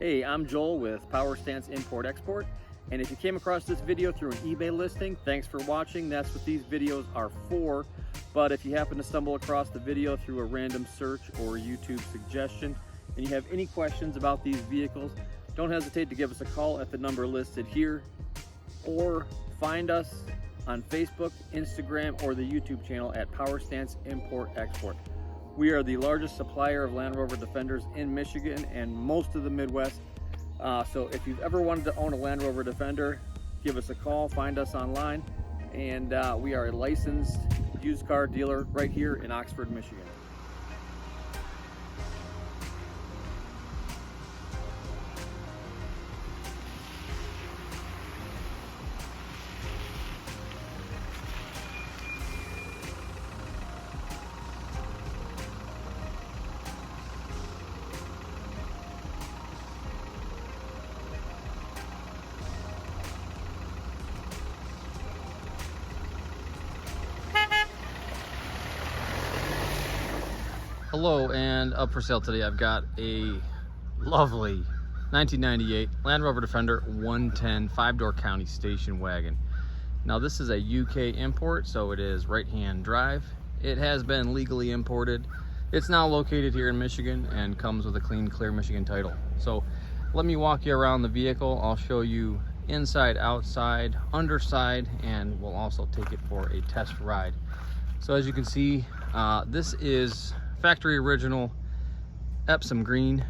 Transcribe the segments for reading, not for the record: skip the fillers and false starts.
Hey, I'm Joel with Power Stance Import Export, and if you came across this video through an eBay listing, thanks for watching. That's what these videos are for. But if you happen to stumble across the video through a random search or YouTube suggestion and you have any questions about these vehicles, don't hesitate to give us a call at the number listed here, or find us on Facebook, Instagram, or the YouTube channel at Power Stance Import Export. We are the largest supplier of Land Rover Defenders in Michigan and most of the Midwest. So if you've ever wanted to own a Land Rover Defender, give us a call, find us online, and we are a licensed used car dealer right here in Oxford, Michigan. Hello, and up for sale today I've got a lovely 1998 Land Rover Defender 110 5-door county station wagon. Now this is a UK import, so it is right-hand drive. It has been legally imported. It's now located here in Michigan and comes with a clean, clear Michigan title. So let me walk you around the vehicle. I'll show you inside, outside, underside, and we'll also take it for a test ride. So as you can see, this is factory original Epsom green,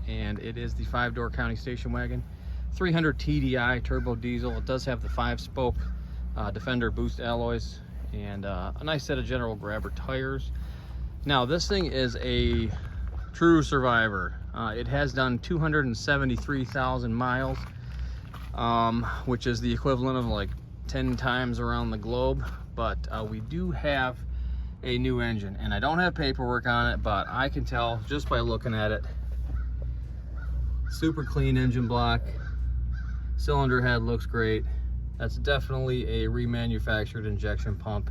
and it is the 5-door county station wagon, 300 TDI turbo diesel. It does have the 5-spoke Defender boost alloys and a nice set of General Grabber tires. Now this thing is a true survivor. It has done 273,000 miles, which is the equivalent of like 10 times around the globe. But we do have a new engine, and I don't have paperwork on it, but I can tell just by looking at it. Super clean engine block, cylinder head looks great. That's definitely a remanufactured injection pump,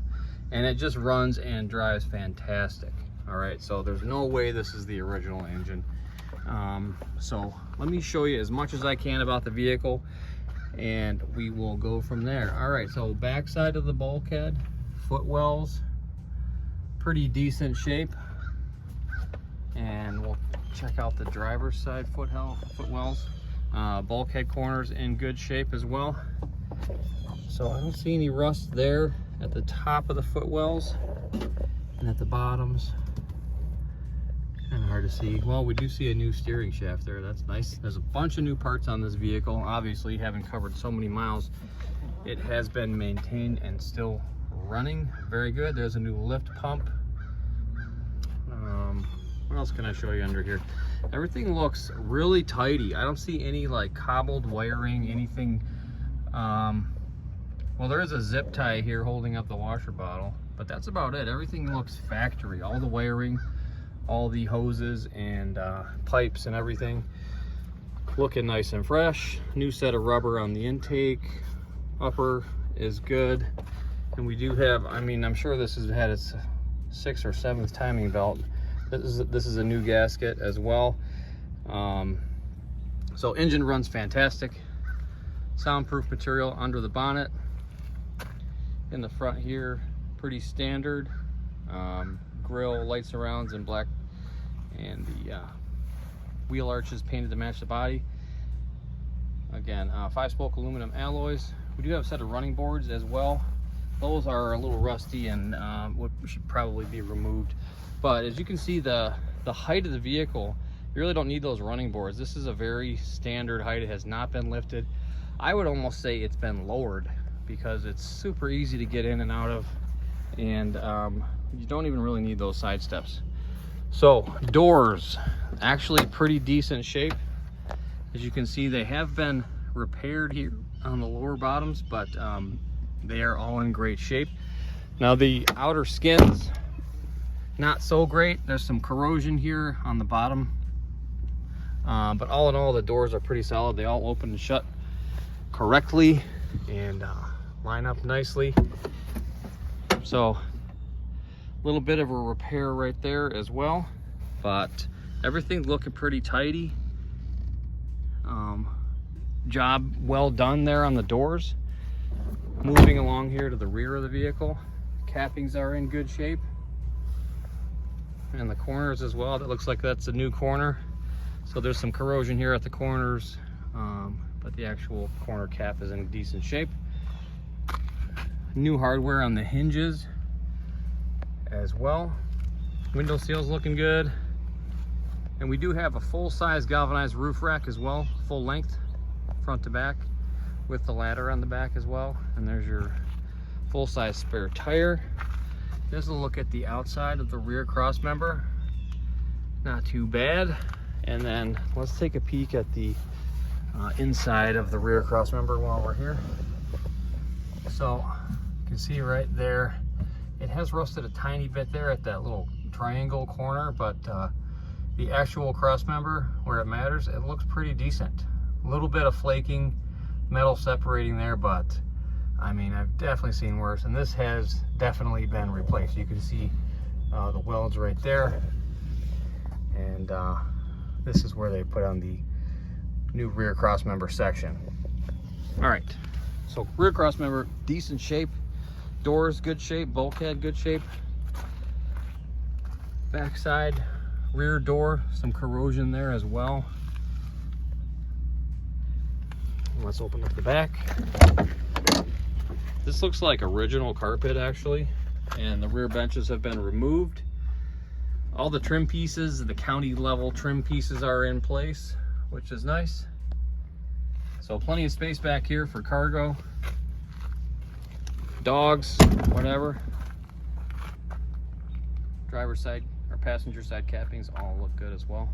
and it just runs and drives fantastic. All right, so there's no way this is the original engine. So let me show you as much as I can about the vehicle, and we will go from there. All right, so backside of the bulkhead, footwells, pretty decent shape, and we'll check out the driver's side footwells. Bulkhead corners in good shape as well. So I don't see any rust there at the top of the footwells, and at the bottoms kind of hard to see. Well, we do see a new steering shaft there. That's nice. There's a bunch of new parts on this vehicle. Obviously, having covered so many miles, it has been maintained and still running very good. There's a new lift pump. What else can I show you under here? Everything looks really tidy. I don't see any like cobbled wiring, anything. Well, there is a zip tie here holding up the washer bottle, but that's about it. Everything looks factory. All the wiring, all the hoses and pipes and everything looking nice and fresh. New set of rubber on the intake. Upper is good. And we do have, I mean, I'm sure this has had its 6th or 7th timing belt. This is a new gasket as well. So engine runs fantastic. Soundproof material under the bonnet. In the front here, pretty standard. Grille, light surrounds in black, and the wheel arches painted to match the body. Again, 5-spoke aluminum alloys. We do have a set of running boards as well. Those are a little rusty and should probably be removed. But as you can see, the height of the vehicle, you really don't need those running boards. This is a very standard height. It has not been lifted. I would almost say it's been lowered because it's super easy to get in and out of, and you don't even really need those side steps. So doors, actually pretty decent shape. As you can see, they have been repaired here on the lower bottoms, but they are all in great shape. Now the outer skins, not so great. There's some corrosion here on the bottom, but all in all, the doors are pretty solid. They all open and shut correctly and line up nicely. So a little bit of a repair right there as well, but everything's looking pretty tidy. Job well done there on the doors. Moving along here to the rear of the vehicle, cappings are in good shape, and the corners as well. That looks like that's a new corner, so there's some corrosion here at the corners, but the actual corner cap is in decent shape. New hardware on the hinges as well. Window seals looking good, and we do have a full-size galvanized roof rack as well, full length front to back, with the ladder on the back as well. And there's your full-size spare tire. This is a look at the outside of the rear cross member. Not too bad. And then let's take a peek at the inside of the rear cross member while we're here. So you can see right there, it has rusted a tiny bit there at that little triangle corner, but the actual cross member, where it matters, it looks pretty decent. A little bit of flaking, metal separating there, but I mean, I've definitely seen worse, and this has definitely been replaced. You can see the welds right there, and this is where they put on the new rear cross member section. All right, so rear cross member, decent shape. Doors, good shape. Bulkhead, good shape. Backside rear door, some corrosion there as well. Let's open up the back. This looks like original carpet actually, and the rear benches have been removed. All the trim pieces, the county level trim pieces are in place, which is nice. So plenty of space back here for cargo, dogs, whatever. Driver's side or passenger side cappings all look good as well.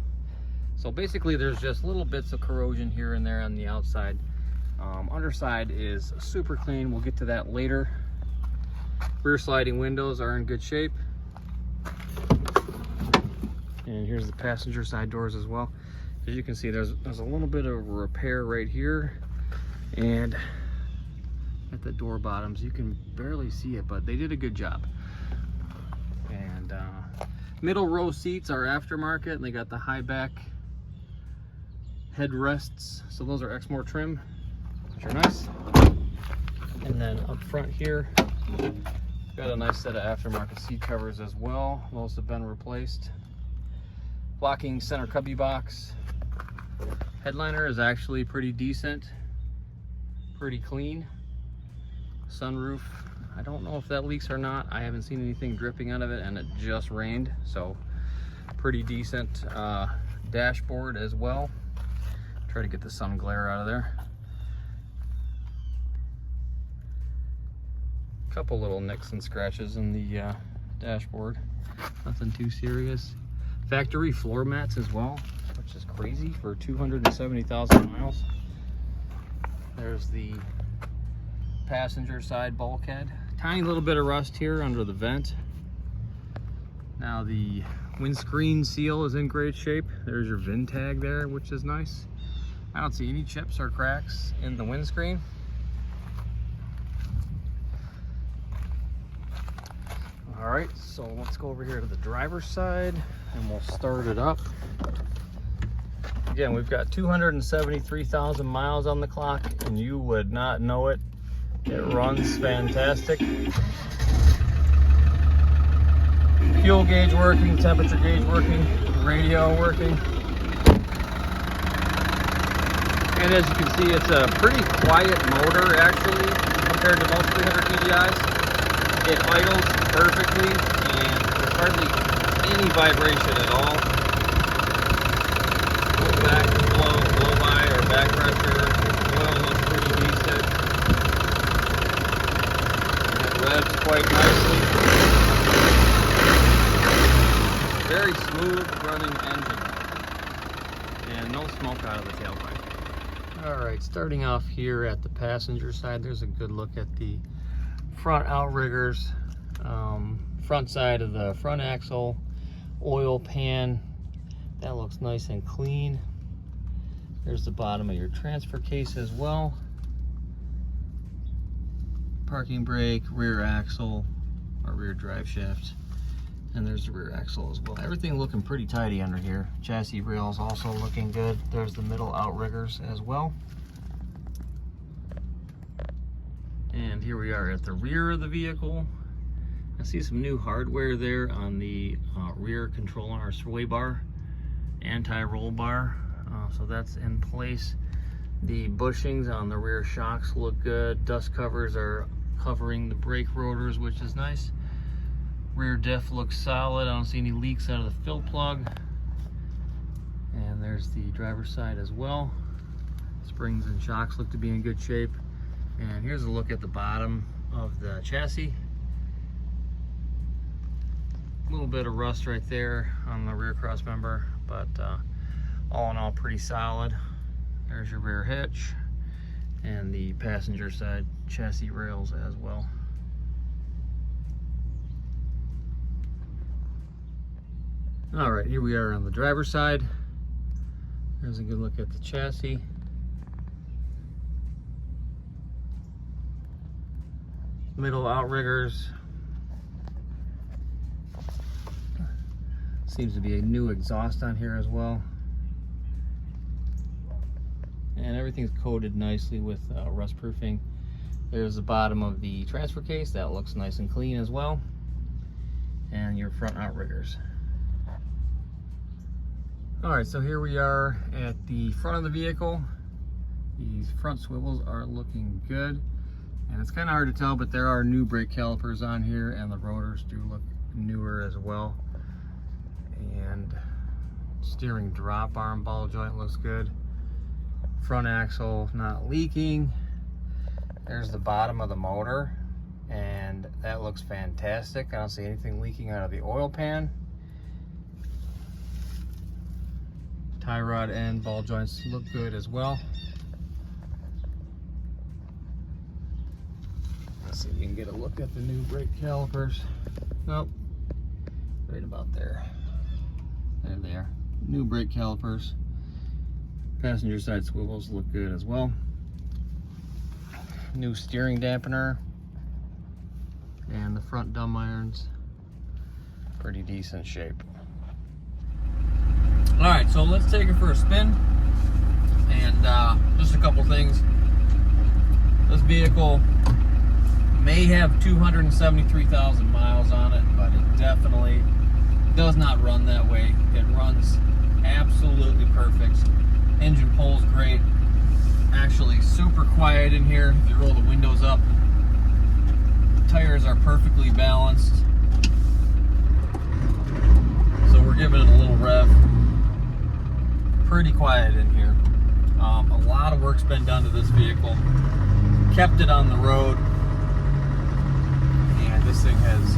So basically there's just little bits of corrosion here and there on the outside. Underside is super clean. We'll get to that later. Rear sliding windows are in good shape. And here's the passenger side doors as well. As you can see, there's a little bit of repair right here, and at the door bottoms you can barely see it, but they did a good job. And middle row seats are aftermarket, and they got the high back headrests, so those are Exmoor trim, which are nice. And then up front here, got a nice set of aftermarket seat covers as well. Those have been replaced. Locking center cubby box. Headliner is actually pretty decent, pretty clean. Sunroof, I don't know if that leaks or not. I haven't seen anything dripping out of it, and it just rained, so pretty decent. Dashboard as well. Try to get the sun glare out of there. Couple little nicks and scratches in the dashboard. Nothing too serious. Factory floor mats as well, which is crazy for 270,000 miles. There's the passenger side bulkhead. Tiny little bit of rust here under the vent. Now the windscreen seal is in great shape. There's your VIN tag there, which is nice. I don't see any chips or cracks in the windscreen. All right, so let's go over here to the driver's side and we'll start it up. Again, we've got 273,000 miles on the clock, and you would not know it. It runs fantastic. Fuel gauge working, temperature gauge working, radio working. And as you can see, it's a pretty quiet motor actually compared to most 300 TDIs. It idles perfectly, and there's hardly any vibration at all. Back blow by or back pressure, oil looks pretty decent. It revs quite nicely. Very smooth running engine, and no smoke out of the tailpipe. All right, starting off here at the passenger side, there's a good look at the front outriggers, front side of the front axle, oil pan. That looks nice and clean. There's the bottom of your transfer case as well. Parking brake, rear axle, or rear drive shaft. And there's the rear axle as well. Everything looking pretty tidy under here. Chassis rails also looking good. There's the middle outriggers as well. And here we are at the rear of the vehicle. I see some new hardware there on the rear control arm, sway bar, anti-roll bar. So that's in place. The bushings on the rear shocks look good. Dust covers are covering the brake rotors, which is nice. Rear diff looks solid. I don't see any leaks out of the fill plug. And there's the driver's side as well. Springs and shocks look to be in good shape. And here's a look at the bottom of the chassis. A little bit of rust right there on the rear cross member, but all in all pretty solid. There's your rear hitch and the passenger side chassis rails as well. All right, here we are on the driver's side. There's a good look at the chassis. Middle outriggers. Seems to be a new exhaust on here as well. And everything's coated nicely with rust proofing. There's the bottom of the transfer case. That looks nice and clean as well. And your front outriggers. All right, so here we are at the front of the vehicle. These front swivels are looking good. And it's kind of hard to tell, but there are new brake calipers on here, and the rotors do look newer as well. And steering drop arm ball joint looks good. Front axle not leaking. There's the bottom of the motor, and that looks fantastic. I don't see anything leaking out of the oil pan. Tie rod and ball joints look good as well. Let's see if we can get a look at the new brake calipers. Nope, right about there. There they are. New brake calipers. Passenger side swivels look good as well. New steering dampener. And the front dumb irons, pretty decent shape. All right, so let's take it for a spin. And just a couple things. This vehicle may have 273,000 miles on it, but it definitely does not run that way. It runs absolutely perfect. Engine pulls great. Actually super quiet in here if you roll the windows up. Tires are perfectly balanced. So we're giving it a little rev. Pretty quiet in here. A lot of work's been done to this vehicle. Kept it on the road. And this thing has,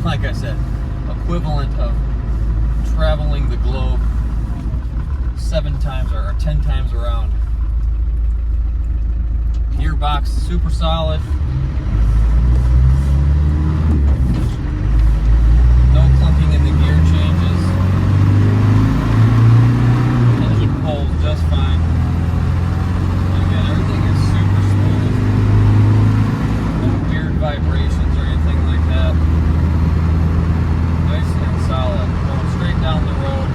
like I said, equivalent of traveling the globe 7 times or 10 times around. Gearbox super solid. No clunking in the gear changes. Engine pulls just fine. And again, everything is super smooth. No weird vibrations or anything like that. Nice and solid. Going straight down the road.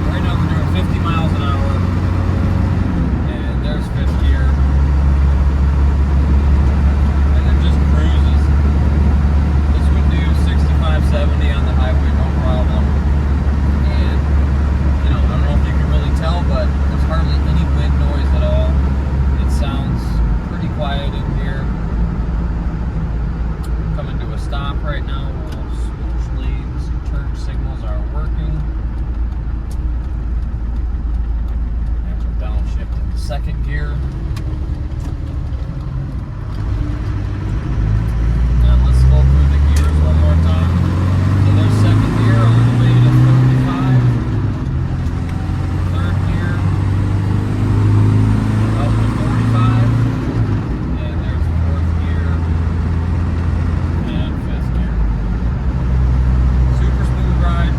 Right now we're doing 50 miles an hour. And there's 5th gear. And it just cruises. This would do 65, 70 on the highway, no problem. And, you know, I don't know if you can really tell, but there's hardly any wind noise at all. It sounds pretty quiet in here. Coming to a stop right now. Switch lanes, turn signals are working. And we're downshift into 2nd gear. And let's go through the gears one more time. So there's 2nd gear all the way to 35. 3rd gear up to 45. And there's 4th gear and 5th gear. Super smooth ride.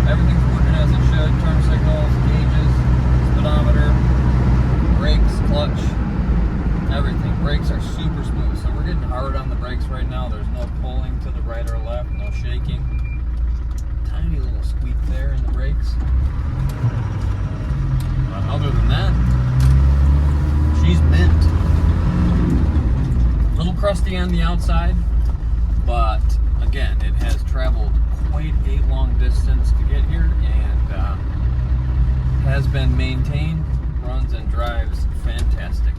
Everything's working as it should. Turn signals, gauges, speedometer, brakes, clutch, everything. Brakes are super smooth. So we're getting hard on the brakes right now. There's no pulling to the right or left, no shaking. Tiny little squeak there in the brakes. But other than that, she's mint. A little crusty on the outside, but again, it has traveled quite a long distance to get here and has been maintained, runs and drives fantastic.